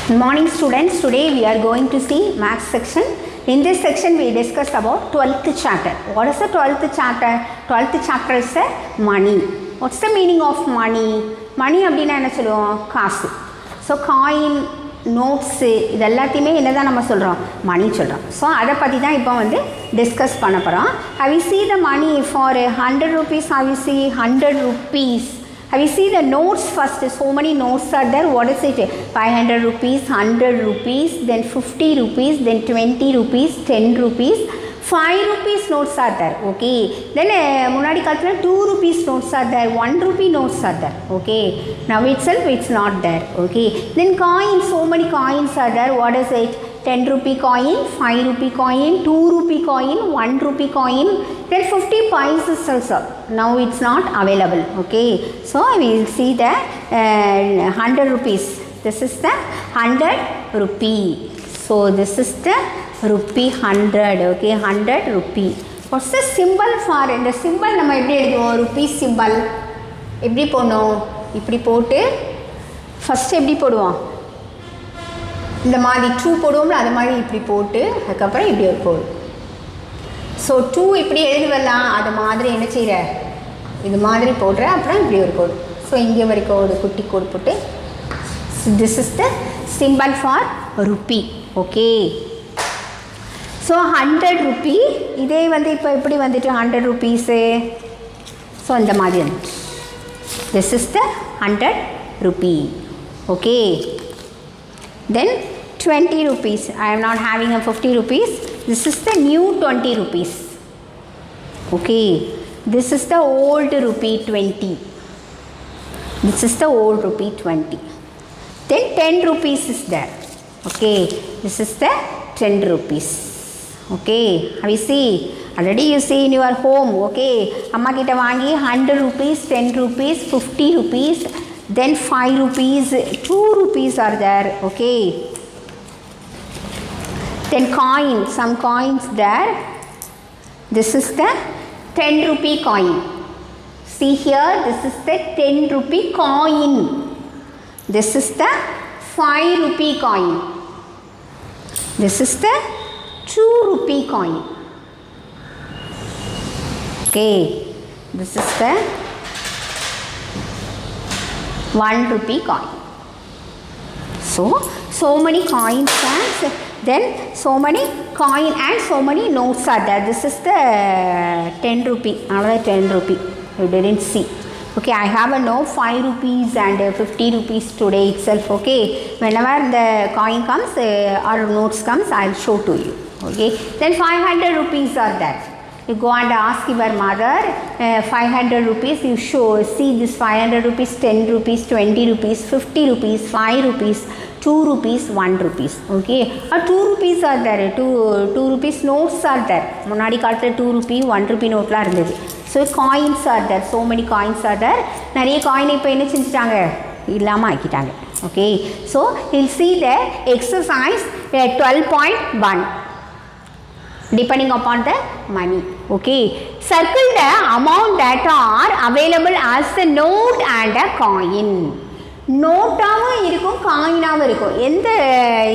Good morning students. Today we are going to see maths section. In this section we discuss about 12th chapter. What is the 12th chapter? 12th chapter is money. What's the meaning of money? Money அப்படினா என்ன சொல்லுவோம்? காசு. So coin, notes இது எல்லாத்தையுமே என்னதான் நம்ம சொல்றோம்? money சொல்றோம். So அத பத்தி தான் இப்போ வந்து டிஸ்கஸ் பண்ண போறோம். Have you see the money for 100 rupees? Have you see 100 rupees? Have you seen the notes first? So many notes are there. What is it? 500 rupees, 100 rupees, then 50 rupees, then 20 rupees, 10 rupees, 5 rupees notes are there. Okay. Then munadi kathula 2 rupees notes are there. 1 rupee notes are there. Okay. Now itself it's not there. Okay. Then coins, so many coins are there. What is it? 10 rupee coin, 5 rupee coin, 2 rupee coin, 1 rupee coin, then 50 paise also. Now it's not available. Okay. So we will see the 100 rupees. This is the 100 rupee. So this is the rupee 100. Okay. 100 rupee. What's the symbol for? இந்த symbol நம்ம எப்படி எழுதுவோம்? rupee symbol எப்படி போடணும்? இப்படி போட்டு first எப்படி போடுவோம்? இந்த மாதிரி 2 போடுவோம்ல, அது மாதிரி இப்படி போட்டு அதுக்கப்புறம் இப்படி ஒரு கோடு. ஸோ 2 இப்படி எழுதுவலாம், அது மாதிரி என்ன செய்கிற இது மாதிரி போடுற, அப்புறம் இப்படி ஒரு கோடு. ஸோ இங்கே வரைக்கும் ஒரு குட்டி கோடு போட்டு this is the symbol for rupee. Okay. So 100 rupee இதே வந்து இப்போ எப்படி வந்துட்டு 100 ருப்பீஸு. ஸோ இந்த மாதிரி வந்துட்டு this is the 100 rupee. Okay. Then 20 rupees. I am not having a 50 rupees. This is the new 20 rupees. Okay. This is the old rupee 20. This is the old rupee 20. Then 10 rupees is there. Okay. This is the 10 rupees. Okay. Have you see? Already you see in your home. Okay. Amma kita vaangi 100 rupees, 10 rupees, 50 rupees. Then 5 rupees, 2 rupees are there. Okay. Then coin, some coins there. This is the 10 rupee coin. See here, this is the 10 rupee coin. This is the 5 rupee coin. This is the 2 rupee coin. Okay. This is the 1 rupee coin. So many coins and then so many coin and so many notes are there. This is the 10 rupee. Another 10 rupee. You didn't see. Okay, I have a note 5 rupees and 50 rupees today itself. Okay, whenever the coin comes or notes comes, I'll show to you. Okay, then 500 rupees are there. You go and ask your mother 500 rupees. You show, see this 500 rupees, 10 rupees, 20 rupees, 50 rupees, 5 rupees, 2 rupees, 1 rupees. Okay. Or 2 rupees are there. 2 rupees notes are there. முன்னாடி காலத்துல 2 rupee, 1 rupee நோட்லாம் இருந்தது. So coins are there. So many coins are there. நிறைய coin இப்போ என்ன செஞ்சிட்டாங்க? இல்லாமல் ஆக்கிட்டாங்க. Okay. So you'll see the exercise 12.1. Depending upon the money. Okay. Circle the amount that are available as a note and a coin. நோட்டாகவும் இருக்கும், காயினாகவும் இருக்கும்.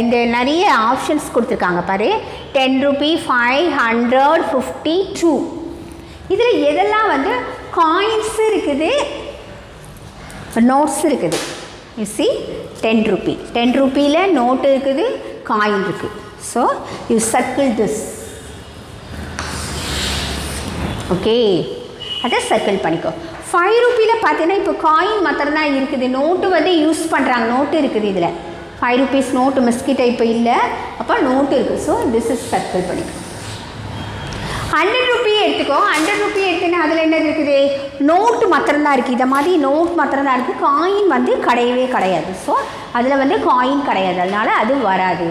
இந்த நிறைய ஆப்ஷன்ஸ் கொடுத்துருக்காங்க பாரு. 10 rupee, 5, 100, 50, 2. இதில் எதெல்லாம் வந்து காயின்ஸ் இருக்குது, நோட்ஸ் இருக்குது. You see 10 rupee. 10 rupeeல நோட்டு இருக்குது, காயின் இருக்குது. So you circle this. Okay. அதை சர்க்கிள் பண்ணிக்கோ. 5 ரூபியில் பார்த்தீங்கன்னா இப்போ காயின் மாத்திரம் தான் இருக்குது, நோட்டு வந்து யூஸ் பண்ணுறாங்க. நோட்டு இருக்குது இதில் 5 rupees நோட்டு மிஸ்கிட்ட இப்போ இல்லை, அப்போ நோட்டு இருக்குது. ஸோ திஸ் இஸ் சர்க்கிள் பண்ணிக்கோ. 100 rupee எடுத்துக்கோ. 100 rupee எடுத்துன்னா அதில் என்ன இருக்குது? நோட்டு மாத்திரம் தான் இருக்குது. இதை மாதிரி நோட் மாத்திரம் தான் இருக்குது, காயின் வந்து கிடையவே கிடையாது. ஸோ அதில் வந்து காயின் கிடையாது, அதனால் அது வராது.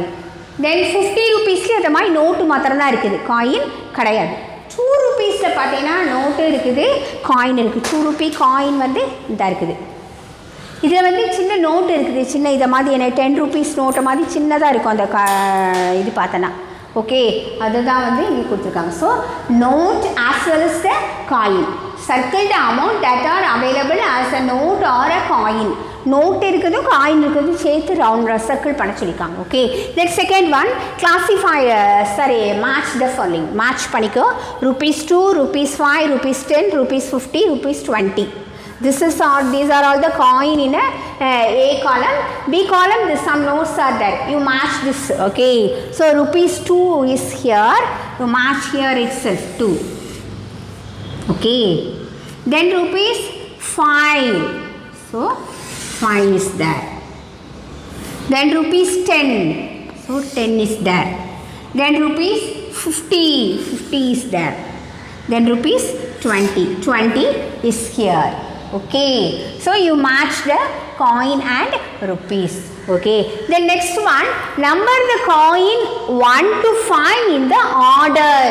தென் 50 rupeesலேயும் அதை மாதிரி நோட்டு மாத்திரம் தான் இருக்குது, காயின் கிடையாது. 2 rupeesல பார்த்தீங்கன்னா நோட்டு இருக்குது, காயின் இருக்குது. 2 rupee காயின் வந்து இதாக இருக்குது. இதில் வந்து சின்ன நோட்டு இருக்குது, சின்ன இதை மாதிரி என்ன 10 rupees நோட்டை மாதிரி சின்னதாக இருக்கும் அந்த இது பார்த்தோன்னா. ஓகே, அதுதான் வந்து இங்கே கொடுத்துருக்காங்க. So note as well as the coin. Circle the amount that are available as a note or a coin. Note இருக்குதும் காயின் இருக்குதும் சேர்த்து ரவுண்ட் சர்க்கிள் பண்ண சொல்லியிருக்காங்க. Okay, then second one classify match the following. Match பண்ணிக்கோ. ₹2, ₹5, ₹10, ₹50, ₹20. These are all the coin in A column. B column, some notes are there. You match this. Okay, so ₹2 is here. You match here itself 2. Okay, then ₹5. So 5 is there. Then ₹10. So 10 is there. Then ₹50. 50 is there. Then ₹20. 20 is here. Okay, so you match the coin and rupees. Okay, the next one, number the coin 1 to 5 in the order.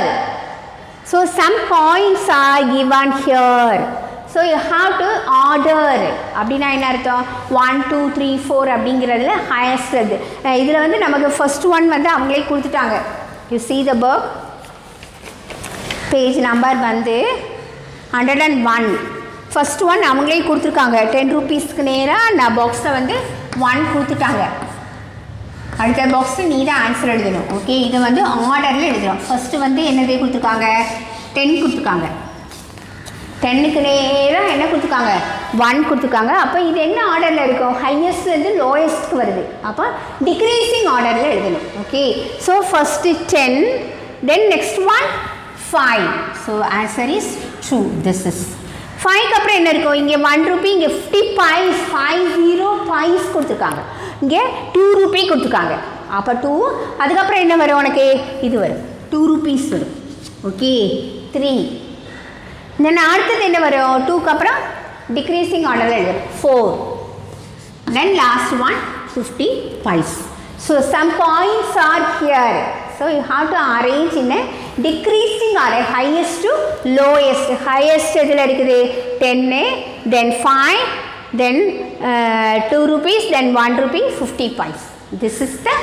So some coins are given here. So you have to order. அப்படின்னா என்ன அர்த்தம்? 1 2 3 4 அப்படிங்கிறதுல highest அது. இதில் வந்து நமக்கு first one வந்து அவங்களே கொடுத்துட்டாங்க. You see the book, page number வந்து 101. ஃபர்ஸ்ட் ஒன் அவங்களே கொடுத்துருக்காங்க. 10 ரூபீஸ்க்கு நேராக நான் பாக்ஸில் வந்து 1 கொடுத்துட்டாங்க. அடுத்த பாக்ஸில் நீ தான் ஆன்சர் எழுதணும். ஓகே, இதை வந்து ஆர்டரில் எழுதுகிறோம். ஃபஸ்ட்டு வந்து என்னதே கொடுத்துருக்காங்க? 10 கொடுத்துருக்காங்க. 10க்கு நேராக என்ன கொடுத்துருக்காங்க? 1 கொடுத்துருக்காங்க. அப்போ இது என்ன ஆர்டரில் இருக்கும்? ஹையஸ்ட் வந்து லோயஸ்ட்க்கு வருது. அப்போ டிக்ரீசிங் ஆர்டரில் எழுதணும். Okay, so first 10, then next one 5. So answer is 2. This is 5க்கு அப்புறம் என்ன இருக்கும்? இங்கே 1 ரூபி, இங்கே 50 பைஸ், 50 பைஸ் கொடுத்துருக்காங்க. இங்கே 2 ரூபி கொடுத்துருக்காங்க. அப்போ 2, அதுக்கப்புறம் என்ன வரும் உனக்கு? இது வரும், 2 ரூபீஸ் வரும். ஓகே, 3. தென் அடுத்தது என்ன வரும்? 2க்கு அப்புறம் டிக்ரீசிங் ஆர்டரில் எழுதணும் 4. Then last one 50 paise. So some coins are here. So you have to arrange in a decreasing order, highest to lowest. Highest எதில் இருக்குது? 10, then 5, then 2 rupees, then 1 rupee, 50 pice. This is the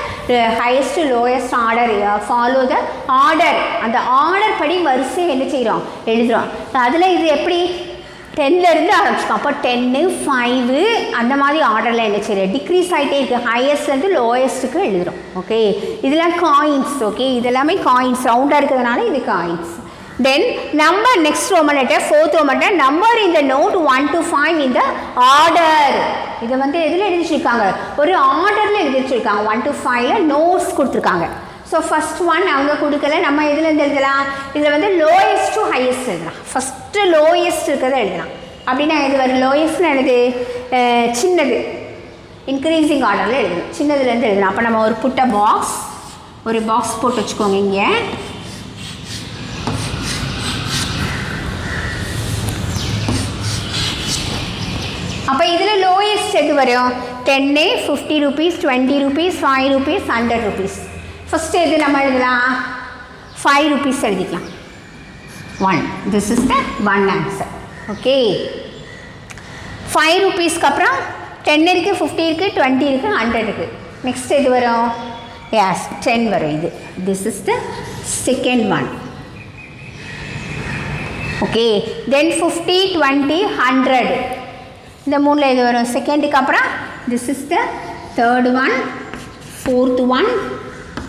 highest to lowest order. Follow the order. அந்த order படி வரிசை என்ன செய்கிறோம்? எழுதுகிறோம். அதில் இது எப்படி? 10லேருந்து ஆரம்பிச்சிக்கோம். அப்போ 10 5 அந்த மாதிரி ஆர்டரில் என்ன செய்யுது? டிக்ரீஸ் ஆகிட்டே இருக்குது. ஹையஸ்ட்லேருந்து லோயஸ்ட்டுக்கு எழுதுகிறோம். ஓகே, இதெல்லாம் காயின்ஸ். ஓகே, இதெல்லாமே காயின்ஸ் ரவுண்டாக இருக்கிறதுனால இது காயின்ஸ். தென் number next Roman letter, 4th Roman letter, number இந்த நோட் 1 to 5 இந்த ஆர்டர். இதை வந்து எதில் எழுதி வச்சுருக்காங்க? ஒரு ஆர்டரில் எழுதி வச்சுருக்காங்க. 1 to 5ல் நோட்ஸ் கொடுத்துருக்காங்க. ஸோ ஃபஸ்ட் ஒன் அவங்க கொடுக்கல, நம்ம எதுலேருந்து எழுதலாம்? இதில் வந்து லோயஸ்ட் டு ஹையஸ்ட் எழுதலாம். ஃபஸ்ட்டு லோயஸ்ட் இருக்கிறத எழுதலாம். அப்படின்னா இது வரும் லோயஸ்ட்னு எழுது சின்னது, இன்க்ரீஸிங் ஆர்டரில் எழுதணும். சின்னதுலேருந்து எழுதலாம். அப்போ நம்ம ஒரு புட்ட பாக்ஸ், ஒரு பாக்ஸ் போட்டு வச்சுக்கோங்க இங்கே. அப்போ இதில் லோயஸ்ட் எது வரும்? 10, 50 rupees, 20 rupees, 5 rupees, 100 rupees. First எது நம்ம எழுதலாம்? 5 rupees எழுதிக்கலாம். 1. This is the one answer. Okay, 5 rupeesக்கு அப்புறம் 10 இருக்குது, 50 இருக்குது, 20 இருக்குது, 100 இருக்குது. நெக்ஸ்ட் எது வரும்? Yes, 10 வரும். இது this is the second one. Okay, then 50, 20, 100. இந்த மூணில் எது வரும்? செகண்டுக்கு அப்புறம் this is the third one, fourth one,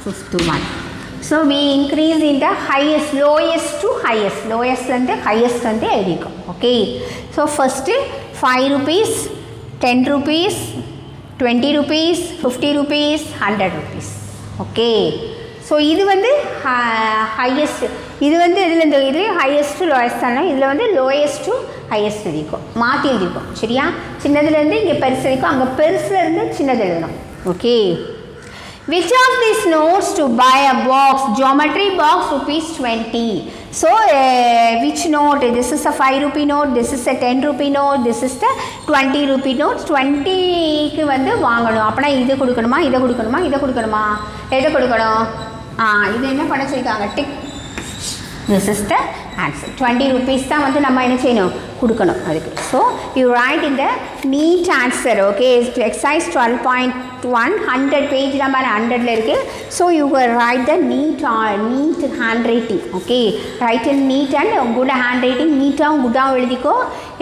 fifth one. So we increase in the highest, lowest to highest. Lowest and the highest and the எழுதிக்கும். Okay, so first 5 rupees, 10 rupees, 20 rupees, 50 rupees, 100 rupees. Okay, so இது வந்து highest. இது வந்து இதில் இந்த இது highest லோயஸ்டான, இதில் வந்து lowest to highest எழுதிக்கும், மாற்றி எழுதிக்கும். சரியா? சின்னதுலேருந்து இங்கே பெருசு எழுதிக்கும், அங்கே பெருசுலேருந்து சின்னது எழுதணும். Okay, which of these notes to buy a box, geometry box, ₹20. So which note? This is a 5 rupee note, this is a 10 rupee note, this is the 20 rupee note. 20க்கு வந்து வாங்கணும். அப்படின்னா இது கொடுக்கணுமா, இதை கொடுக்கணுமா, இதை கொடுக்கணுமா, எதை கொடுக்கணும்? இது என்ன பண்ண சொல்லியிருக்காங்க? Tick. This is the answer. 20 rupees தான் வந்து நம்ம என்ன செய்யணும்? கொடுக்கணும் அதுக்கு. So you write in the neat answer. Okay, exercise 12.1 100 page number 100ல் இருக்குது. So you write the neat handwriting. Okay, write in neat and good handwriting. நீட்டாகவும் குட்டாகவும் எழுதிக்கோ.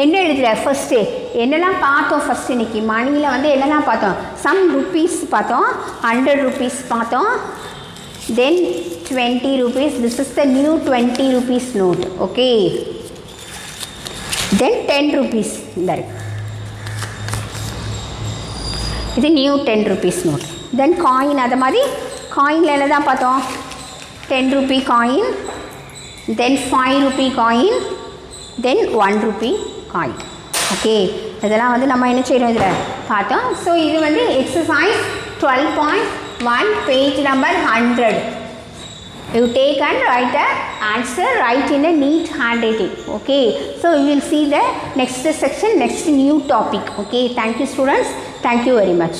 என்ன எழுதுகிற? ஃபஸ்ட்டு என்னெல்லாம் பார்த்தோம் ஃபஸ்ட் இன்னைக்கு மணியில் வந்து என்னெல்லாம் பார்த்தோம் சம் ருப்பீஸ் பார்த்தோம் 100 rupees பார்த்தோம் then 20 rupees this is the new 20 rupees note okay then 10 rupees இந்த இருக்கு இது new 10 rupees note then coin அது மாதிரி காயினில் என்ன தான் பார்த்தோம் 10 rupee coin then 5 rupee coin then 1 rupee coin okay இதெல்லாம் வந்து நம்ம என்ன செய்கிறோம் இதில் பார்த்தோம் ஸோ இது வந்து exercise 12.1 page number 100 you take and write the answer write in a neat handwriting okay so you will see the next section next new topic okay thank you students thank you very much